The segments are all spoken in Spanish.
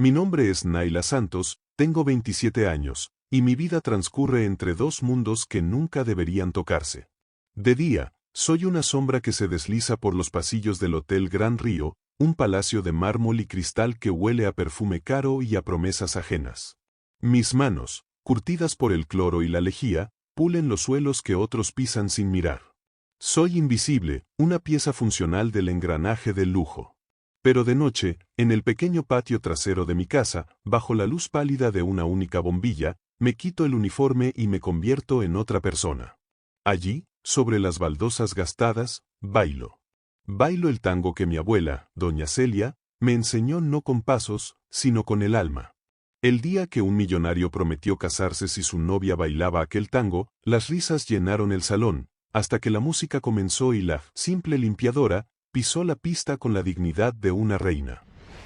Mi nombre es Naila Santos, tengo 27 años, y mi vida transcurre entre dos mundos que nunca deberían tocarse. De día, soy una sombra que se desliza por los pasillos del Hotel Gran Río, un palacio de mármol y cristal que huele a perfume caro y a promesas ajenas. Mis manos, curtidas por el cloro y la lejía, pulen los suelos que otros pisan sin mirar. Soy invisible, una pieza funcional del engranaje del lujo. Pero de noche, en el pequeño patio trasero de mi casa, bajo la luz pálida de una única bombilla, me quito el uniforme y me convierto en otra persona. Allí, sobre las baldosas gastadas, bailo. Bailo el tango que mi abuela, doña Celia, me enseñó no con pasos, sino con el alma. El día que un millonario prometió casarse si su novia bailaba aquel tango, las risas llenaron el salón, hasta que la música comenzó y la simple limpiadora pisó la pista con la dignidad de una reina.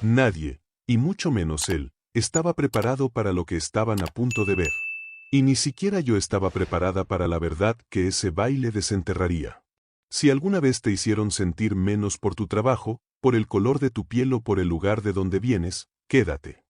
Nadie, y mucho menos él, estaba preparado para lo que estaban a punto de ver. Y ni siquiera yo estaba preparada para la verdad que ese baile desenterraría. Si alguna vez te hicieron sentir menos por tu trabajo, por el color de tu piel o por el lugar de donde vienes, quédate.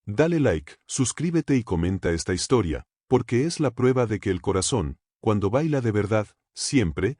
Dale like, suscríbete y comenta esta historia, porque es la prueba de que el corazón, cuando baila de verdad, siempre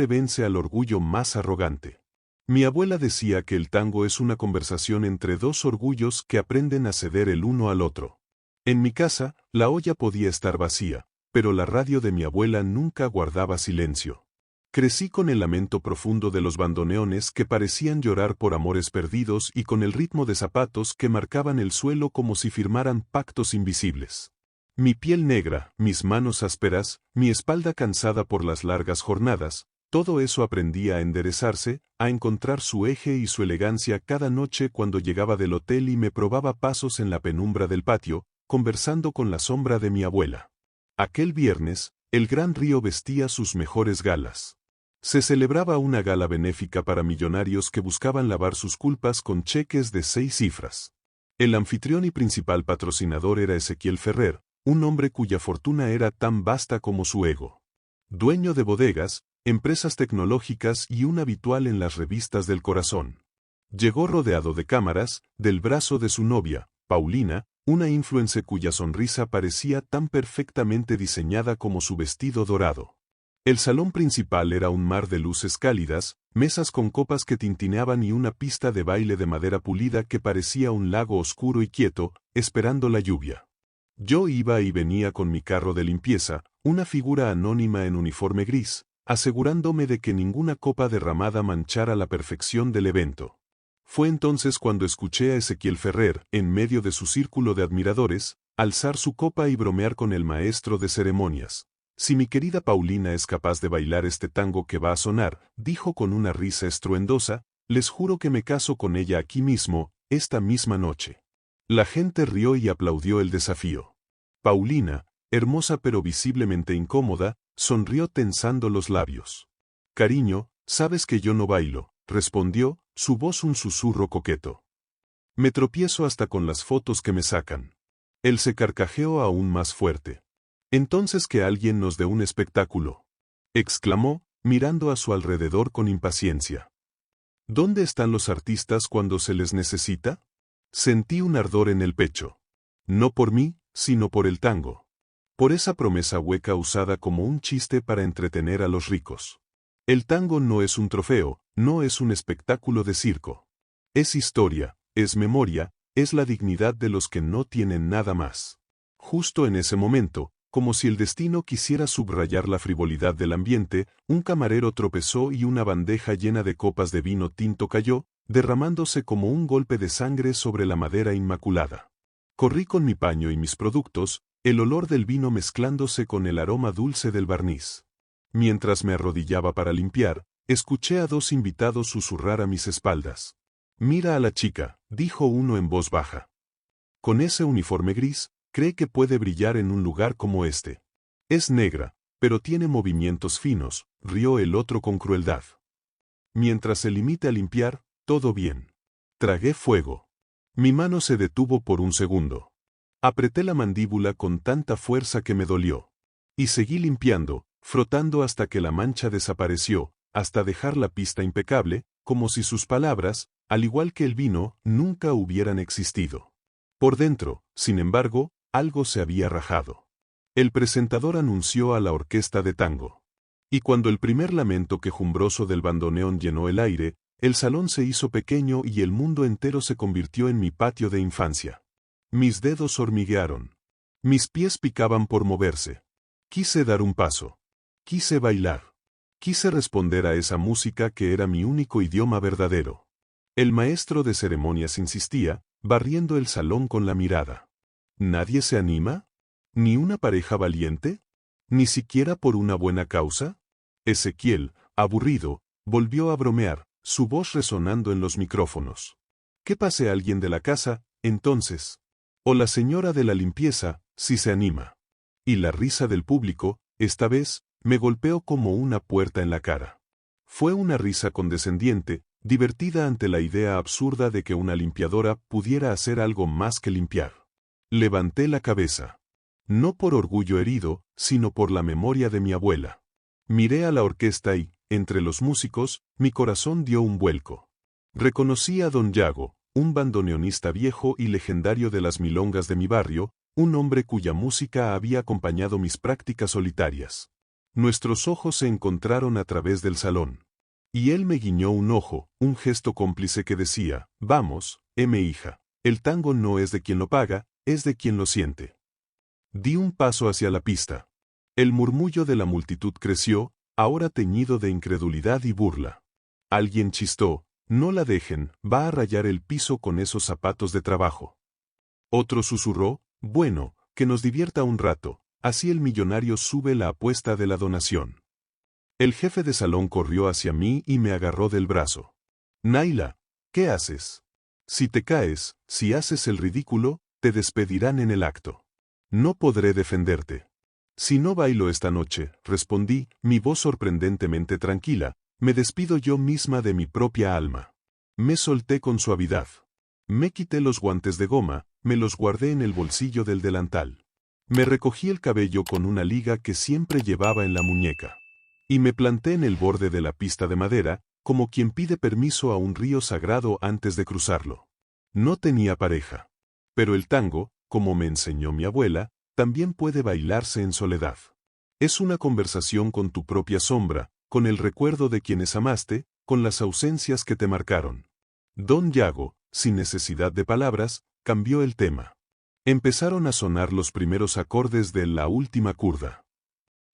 vence al orgullo más arrogante. Mi abuela decía que el tango es una conversación entre dos orgullos que aprenden a ceder el uno al otro. En mi casa, la olla podía estar vacía, pero la radio de mi abuela nunca guardaba silencio. Crecí con el lamento profundo de los bandoneones que parecían llorar por amores perdidos y con el ritmo de zapatos que marcaban el suelo como si firmaran pactos invisibles. Mi piel negra, mis manos ásperas, mi espalda cansada por las largas jornadas, todo eso aprendía a enderezarse, a encontrar su eje y su elegancia cada noche cuando llegaba del hotel y me probaba pasos en la penumbra del patio, conversando con la sombra de mi abuela. Aquel viernes, el Gran Río vestía sus mejores galas. Se celebraba una gala benéfica para millonarios que buscaban lavar sus culpas con cheques de 6 cifras. El anfitrión y principal patrocinador era Ezequiel Ferrer, un hombre cuya fortuna era tan vasta como su ego. Dueño de bodegas, empresas tecnológicas y un habitual en las revistas del corazón. Llegó rodeado de cámaras, del brazo de su novia, Paulina, una influencer cuya sonrisa parecía tan perfectamente diseñada como su vestido dorado. El salón principal era un mar de luces cálidas, mesas con copas que tintineaban y una pista de baile de madera pulida que parecía un lago oscuro y quieto, esperando la lluvia. Yo iba y venía con mi carro de limpieza, una figura anónima en uniforme gris, asegurándome de que ninguna copa derramada manchara la perfección del evento. Fue entonces cuando escuché a Ezequiel Ferrer, en medio de su círculo de admiradores, alzar su copa y bromear con el maestro de ceremonias. Si mi querida Paulina es capaz de bailar este tango que va a sonar, dijo con una risa estruendosa, les juro que me caso con ella aquí mismo, esta misma noche. La gente rió y aplaudió el desafío. Paulina, hermosa pero visiblemente incómoda, sonrió tensando los labios. Cariño, sabes que yo no bailo, respondió, su voz un susurro coqueto. Me tropiezo hasta con las fotos que me sacan. Él se carcajeó aún más fuerte. Entonces que alguien nos dé un espectáculo, exclamó, mirando a su alrededor con impaciencia. ¿Dónde están los artistas cuando se les necesita? Sentí un ardor en el pecho. No por mí, sino por el tango. Por esa promesa hueca usada como un chiste para entretener a los ricos. El tango no es un trofeo, no es un espectáculo de circo. Es historia, es memoria, es la dignidad de los que no tienen nada más. Justo en ese momento, como si el destino quisiera subrayar la frivolidad del ambiente, un camarero tropezó y una bandeja llena de copas de vino tinto cayó, derramándose como un golpe de sangre sobre la madera inmaculada. Corrí con mi paño y mis productos, el olor del vino mezclándose con el aroma dulce del barniz. Mientras me arrodillaba para limpiar, escuché a dos invitados susurrar a mis espaldas. «Mira a la chica», dijo uno en voz baja. «Con ese uniforme gris, cree que puede brillar en un lugar como este. Es negra, pero tiene movimientos finos», rió el otro con crueldad. Mientras se limite a limpiar, todo bien. Tragué fuego. Mi mano se detuvo por un segundo. Apreté la mandíbula con tanta fuerza que me dolió. Y seguí limpiando, frotando hasta que la mancha desapareció, hasta dejar la pista impecable, como si sus palabras, al igual que el vino, nunca hubieran existido. Por dentro, sin embargo, algo se había rajado. El presentador anunció a la orquesta de tango. Y cuando el primer lamento quejumbroso del bandoneón llenó el aire, el salón se hizo pequeño y el mundo entero se convirtió en mi patio de infancia. Mis dedos hormiguearon. Mis pies picaban por moverse. Quise dar un paso. Quise bailar. Quise responder a esa música que era mi único idioma verdadero. El maestro de ceremonias insistía, barriendo el salón con la mirada. ¿Nadie se anima? ¿Ni una pareja valiente? ¿Ni siquiera por una buena causa? Ezequiel, aburrido, volvió a bromear, su voz resonando en los micrófonos. ¿Qué pase alguien de la casa, entonces? O la señora de la limpieza, si se anima. Y la risa del público, esta vez, me golpeó como una puerta en la cara. Fue una risa condescendiente, divertida ante la idea absurda de que una limpiadora pudiera hacer algo más que limpiar. Levanté la cabeza. No por orgullo herido, sino por la memoria de mi abuela. Miré a la orquesta y, entre los músicos, mi corazón dio un vuelco. Reconocí a don Yago, un bandoneonista viejo y legendario de las milongas de mi barrio, un hombre cuya música había acompañado mis prácticas solitarias. Nuestros ojos se encontraron a través del salón. Y él me guiñó un ojo, un gesto cómplice que decía, vamos, hija, el tango no es de quien lo paga, es de quien lo siente. Di un paso hacia la pista. El murmullo de la multitud creció, ahora teñido de incredulidad y burla. Alguien chistó, no la dejen, va a rayar el piso con esos zapatos de trabajo. Otro susurró, bueno, que nos divierta un rato, así el millonario sube la apuesta de la donación. El jefe de salón corrió hacia mí y me agarró del brazo. Naila, ¿qué haces? Si te caes, si haces el ridículo, te despedirán en el acto. No podré defenderte. Si no bailo esta noche, respondí, mi voz sorprendentemente tranquila, me despido yo misma de mi propia alma. Me solté con suavidad. Me quité los guantes de goma, me los guardé en el bolsillo del delantal. Me recogí el cabello con una liga que siempre llevaba en la muñeca. Y me planté en el borde de la pista de madera, como quien pide permiso a un río sagrado antes de cruzarlo. No tenía pareja. Pero el tango, como me enseñó mi abuela, también puede bailarse en soledad. Es una conversación con tu propia sombra, con el recuerdo de quienes amaste, con las ausencias que te marcaron. Don Yago, sin necesidad de palabras, cambió el tema. Empezaron a sonar los primeros acordes de La Última Curda.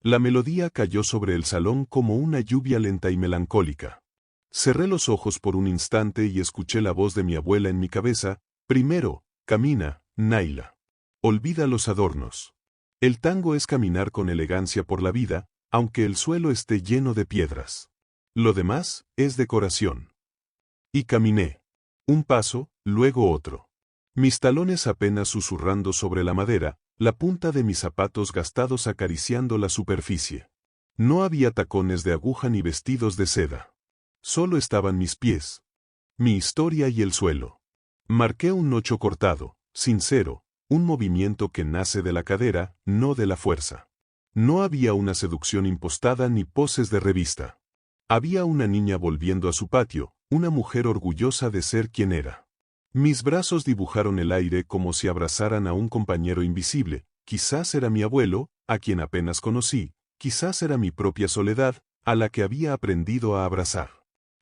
La melodía cayó sobre el salón como una lluvia lenta y melancólica. Cerré los ojos por un instante y escuché la voz de mi abuela en mi cabeza, primero, camina, Naila. Olvida los adornos. El tango es caminar con elegancia por la vida, aunque el suelo esté lleno de piedras. Lo demás es decoración. Y caminé. Un paso, luego otro. Mis talones apenas susurrando sobre la madera, la punta de mis zapatos gastados acariciando la superficie. No había tacones de aguja ni vestidos de seda. Solo estaban mis pies. Mi historia y el suelo. Marqué un 8 cortado, sincero, un movimiento que nace de la cadera, no de la fuerza. No había una seducción impostada ni poses de revista. Había una niña volviendo a su patio, una mujer orgullosa de ser quien era. Mis brazos dibujaron el aire como si abrazaran a un compañero invisible, quizás era mi abuelo, a quien apenas conocí, quizás era mi propia soledad, a la que había aprendido a abrazar.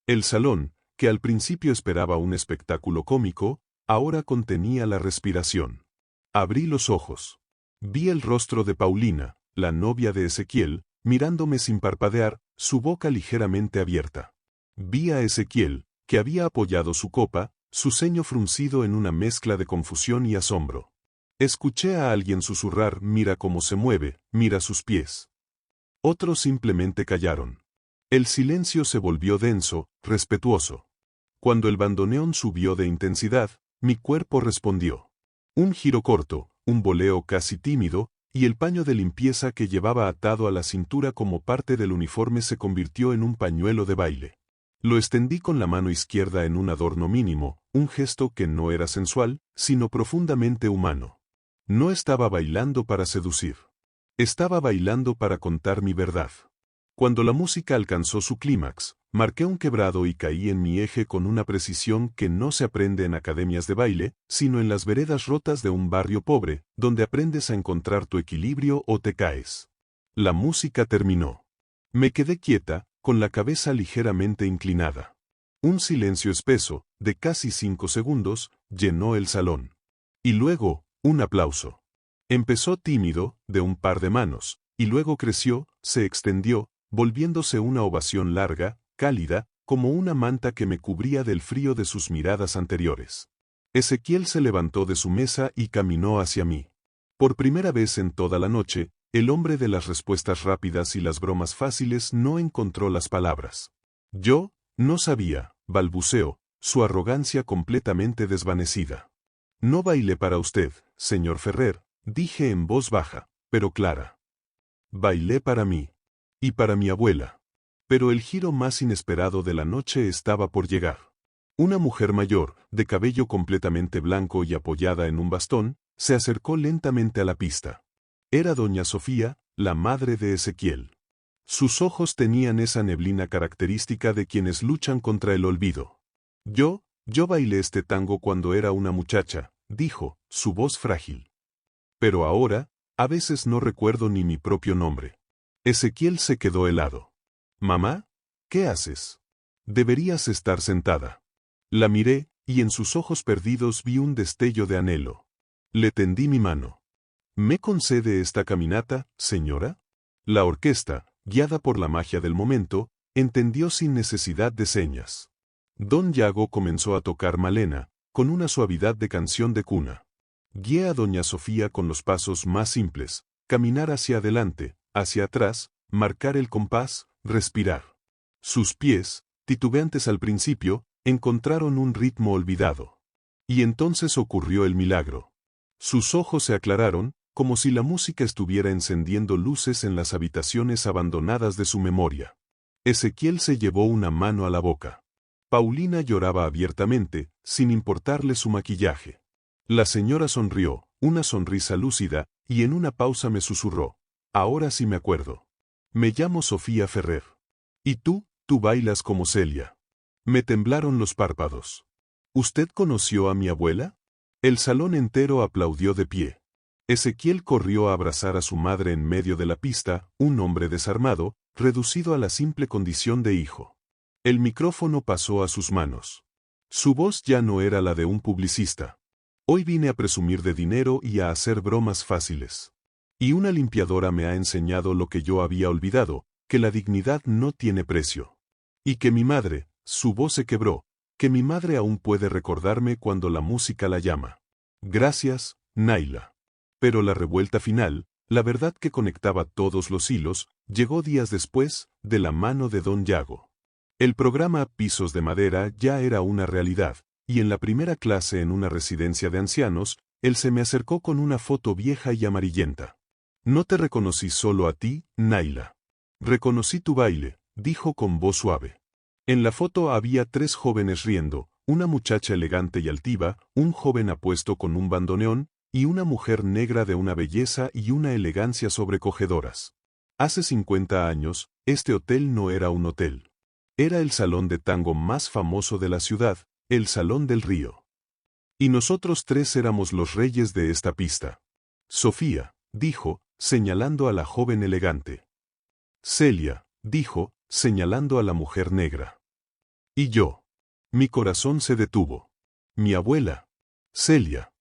El salón, que al principio esperaba un espectáculo cómico, ahora contenía la respiración. Abrí los ojos. Vi el rostro de Paulina, la novia de Ezequiel, mirándome sin parpadear, su boca ligeramente abierta. Vi a Ezequiel, que había apoyado su copa, su ceño fruncido en una mezcla de confusión y asombro. Escuché a alguien susurrar, mira cómo se mueve, mira sus pies. Otros simplemente callaron. El silencio se volvió denso, respetuoso. Cuando el bandoneón subió de intensidad, mi cuerpo respondió. Un giro corto, un voleo casi tímido, y el paño de limpieza que llevaba atado a la cintura como parte del uniforme se convirtió en un pañuelo de baile. Lo extendí con la mano izquierda en un adorno mínimo, un gesto que no era sensual, sino profundamente humano. No estaba bailando para seducir. Estaba bailando para contar mi verdad. Cuando la música alcanzó su clímax, Marqué un quebrado y caí en mi eje con una precisión que no se aprende en academias de baile, sino en las veredas rotas de un barrio pobre, donde aprendes a encontrar tu equilibrio o te caes. La música terminó. Me quedé quieta, con la cabeza ligeramente inclinada. Un silencio espeso, de casi 5 segundos, llenó el salón. Y luego, un aplauso. Empezó tímido, de un par de manos, y luego creció, se extendió, volviéndose una ovación larga, cálida, como una manta que me cubría del frío de sus miradas anteriores. Ezequiel se levantó de su mesa y caminó hacia mí. Por primera vez en toda la noche, el hombre de las respuestas rápidas y las bromas fáciles no encontró las palabras. Yo, no sabía, balbuceó, su arrogancia completamente desvanecida. No bailé para usted, señor Ferrer, dije en voz baja, pero clara. Bailé para mí. Y para mi abuela. Pero el giro más inesperado de la noche estaba por llegar. Una mujer mayor, de cabello completamente blanco y apoyada en un bastón, se acercó lentamente a la pista. Era doña Sofía, la madre de Ezequiel. Sus ojos tenían esa neblina característica de quienes luchan contra el olvido. Yo bailé este tango cuando era una muchacha, dijo, su voz frágil. Pero ahora, a veces no recuerdo ni mi propio nombre. Ezequiel se quedó helado. «Mamá, ¿qué haces? Deberías estar sentada». La miré, y en sus ojos perdidos vi un destello de anhelo. Le tendí mi mano. ¿Me concede esta caminata, señora? La orquesta, guiada por la magia del momento, entendió sin necesidad de señas. Don Yago comenzó a tocar Malena, con una suavidad de canción de cuna. Guié a doña Sofía con los pasos más simples, caminar hacia adelante, hacia atrás, marcar el compás, respirar. Sus pies, titubeantes al principio, encontraron un ritmo olvidado. Y entonces ocurrió el milagro. Sus ojos se aclararon, como si la música estuviera encendiendo luces en las habitaciones abandonadas de su memoria. Ezequiel se llevó una mano a la boca. Paulina lloraba abiertamente, sin importarle su maquillaje. La señora sonrió, una sonrisa lúcida, y en una pausa me susurró. Ahora sí me acuerdo. Me llamo Sofía Ferrer. ¿Y tú bailas como Celia? Me temblaron los párpados. ¿Usted conoció a mi abuela? El salón entero aplaudió de pie. Ezequiel corrió a abrazar a su madre en medio de la pista, un hombre desarmado, reducido a la simple condición de hijo. El micrófono pasó a sus manos. Su voz ya no era la de un publicista. Hoy vine a presumir de dinero y a hacer bromas fáciles. Y una limpiadora me ha enseñado lo que yo había olvidado, que la dignidad no tiene precio. Y que mi madre, su voz se quebró, que mi madre aún puede recordarme cuando la música la llama. Gracias, Naila. Pero la revuelta final, la verdad que conectaba todos los hilos, llegó días después, de la mano de Don Yago. El programa Pisos de Madera ya era una realidad, y en la primera clase en una residencia de ancianos, él se me acercó con una foto vieja y amarillenta. No te reconocí solo a ti, Naila. Reconocí tu baile, dijo con voz suave. En la foto había 3 jóvenes riendo, una muchacha elegante y altiva, un joven apuesto con un bandoneón, y una mujer negra de una belleza y una elegancia sobrecogedoras. Hace 50 años, este hotel no era un hotel. Era el salón de tango más famoso de la ciudad, el Salón del Río. Y nosotros 3 éramos los reyes de esta pista. Sofía, dijo, señalando a la joven elegante. Celia, dijo, señalando a la mujer negra. Y yo. Mi corazón se detuvo. Mi abuela. Celia.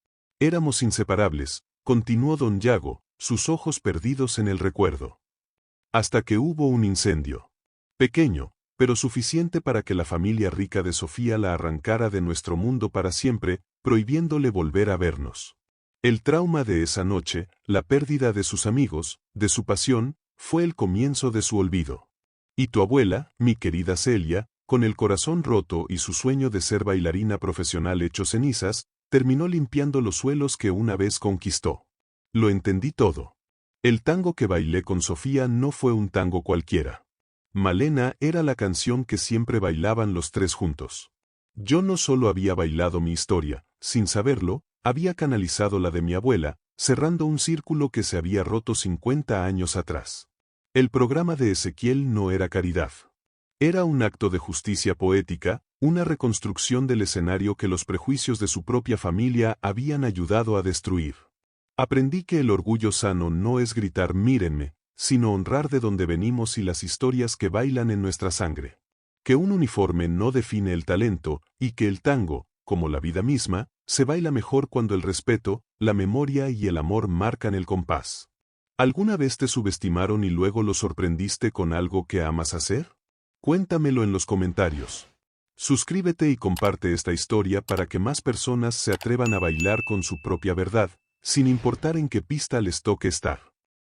Éramos inseparables, continuó don Yago, sus ojos perdidos en el recuerdo. Hasta que hubo un incendio. Pequeño, pero suficiente para que la familia rica de Sofía la arrancara de nuestro mundo para siempre, prohibiéndole volver a vernos. El trauma de esa noche, la pérdida de sus amigos, de su pasión, fue el comienzo de su olvido. Y tu abuela, mi querida Celia, con el corazón roto y su sueño de ser bailarina profesional hecho cenizas, terminó limpiando los suelos que una vez conquistó. Lo entendí todo. El tango que bailé con Sofía no fue un tango cualquiera. Malena era la canción que siempre bailaban los 3 juntos. Yo no solo había bailado mi historia, sin saberlo, había canalizado la de mi abuela, cerrando un círculo que se había roto 50 años atrás. El programa de Ezequiel no era caridad. Era un acto de justicia poética, una reconstrucción del escenario que los prejuicios de su propia familia habían ayudado a destruir. Aprendí que el orgullo sano no es gritar mírenme, sino honrar de dónde venimos y las historias que bailan en nuestra sangre. Que un uniforme no define el talento, y que el tango, como la vida misma, se baila mejor cuando el respeto, la memoria y el amor marcan el compás. ¿Alguna vez te subestimaron y luego lo sorprendiste con algo que amas hacer? Cuéntamelo en los comentarios. Suscríbete y comparte esta historia para que más personas se atrevan a bailar con su propia verdad, sin importar en qué pista les toque estar.